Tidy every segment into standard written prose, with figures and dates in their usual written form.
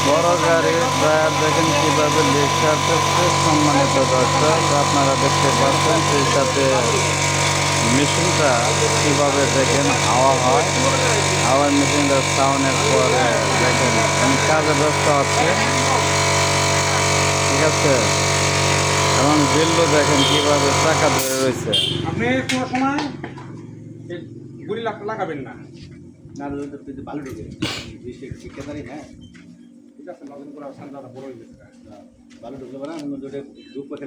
বড় গাড়ির টায়ার দেখেন কীভাবে লিক করতেছে। সম্মানিত দর্শক, আপনারা দেখতে পাচ্ছেন সেই সাথে মেশিনটা কীভাবে দেখেন হাওয়া হয়, হাওয়ার মেশিনটা সাউন্ডের পরে দেখেন আমি কাজে ব্যস্ত আছে, ঠিক আছে। এবং বিল্লু দেখেন কীভাবে চাকা ধরে রয়েছে। আপনি কোনো সময় গুলি লাগাবেন না, ভালো ঢুকে ঠিকাদারি। হ্যাঁ, ঠিক আছে, নতুন করে সান্দাটা বড় হয়ে গেছে ভালো ঢুকলে পারে আমি দুটো গ্রুপ করে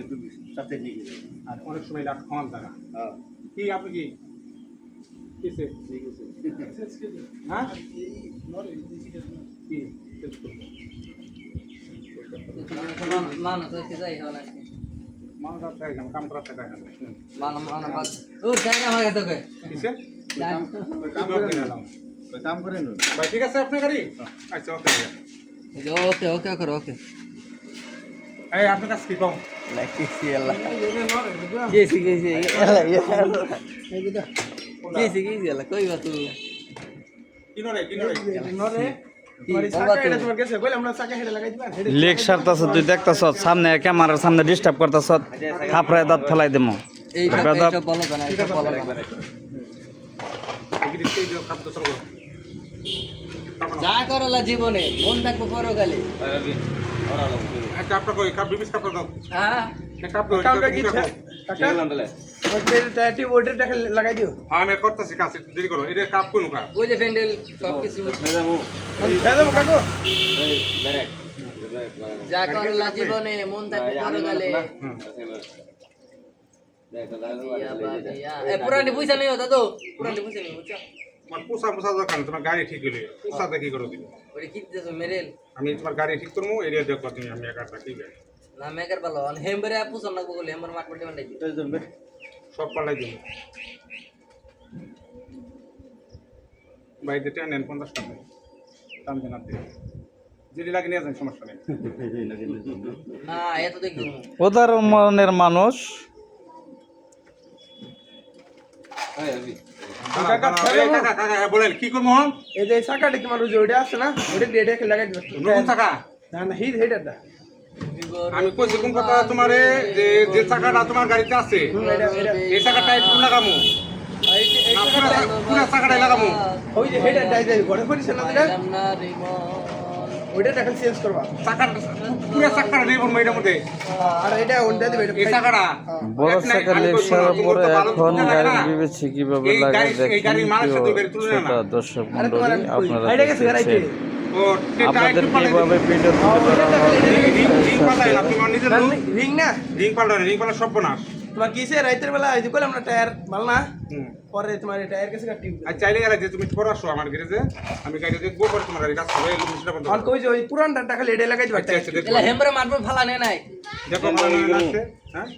সাথে নিয়ে গেছে। আর অনেক সময় লাখ খাওয়ান টাকা। হ্যাঁ, কি আপনি কি কিসে ঠিক আছে। হ্যাঁ কি চেঞ্জ করবো? Mana tuh kita ya lah. মানটা চাই না, কাম করার টাকা নাই। Mana pas. Saya nama gitu ke. কিসে Dan কাম করে নিলাম কাম করেন ভাই, ঠিক আছে আপনার গাড়ি। আচ্ছা ওকে, oke. এই আপনার কাছে কি পাও? Kisi lah. Kisi lah ya. Kisi lah. Koi batu. কিনরে লিক সারতাছ, তুই দেখতাছ সামনে ক্যামেরার সামনে ডিস্টার্ব করতাছ, থাপড়ায় দাঁত ফেলাই দেবো। এই সব বলো না, এই সব বলো না। যা করলা জীবনে মন থাকবো পরকালে। একটা আপনার কই কাপ বিবিস কাপ দাও। হ্যাঁ এক কাপ দাও। কাপটা কি কাকা? লাগাই দিও হ্যাঁ আমি করতেছি কাজ, একটু দেরি করো। এটা কাপ কোন কাপ? ওই যে প্যান্ডেল সব কিছু যা করলা জীবনে মন থাকবো পরকালে। পুরানি পয়সা নেই দাদু, পুরানি পয়সা নেই বুঝছো। আমার পোষা পোষা দরকার, তোমার গাড়ি ঠিক হলে পোষাতে কি করো তুমি? ওরে কি দিতেছো মেরেল আমি তোমার গাড়ি ঠিক করবো, এরিয়া দেখো তুমি। আমি একাটা ঠিক আছে, না মেকার ভালো হেমবরে পুষন লাগবো বলে হেমবর মাঠ পড়তে বানাই সব পাল্টাই দিব। বাইরে টেন নেন 50 টাকা দাম জানার দিন, যদি লাগে নিয়ে যান, সমস্যা নেই। না এত দেখবো উদার মনের মানুষ। বলেন কি করবো? এই যে চাকাটা কি মানুষ ওইটা আছে না, ওইটা ডেটে লাগাই দিবে নতুন টাকা না না হিট হেডারটা আমি কইছি কোন কথা তোমারে, যে যে চাকাটা তোমার গাড়িতে আছে এই চাকাটা একটু লাগামু, পুরা চাকাটাই লাগামু। ওই যে হেডারটা যে ঘরে পড়ছে না যেটা না রিমন ওইটা এখন চেঞ্জ করবা চাকাটা পুরা চাকাটা নেই বলবো এটার মধ্যে, আর এটা ওনটা দিবে এই চাকাটা বড় চাকা লিক সারার পরে এখন গাড়ি বিবেচি কিভাবে লাগাই দেখেন দর্শক মন্ডলী, আপনারা দেখতেছেন আপনাদের কিভাবে ভিডিও রিং না রিং পাল্টা সব বোনাস। তোমার কিসে রাতের বেলা এই যে কইলাম না টায়ার ভালো না, পরে তোমার টায়ার কাছে কাটি আর চাইলে গেলে যে তুমি পরে আসো আমার গ্যারেজে, আমি গাড়ি দেখবো, পরে তোমার গাড়ি কাজ করবে। আর কই যে ওই পুরানটা টাকা লেডে লাগাই দিবা আচ্ছা এলা হেমবরে মাঠ ফালা নে নাই দেখো ভালো লাগছে। হ্যাঁ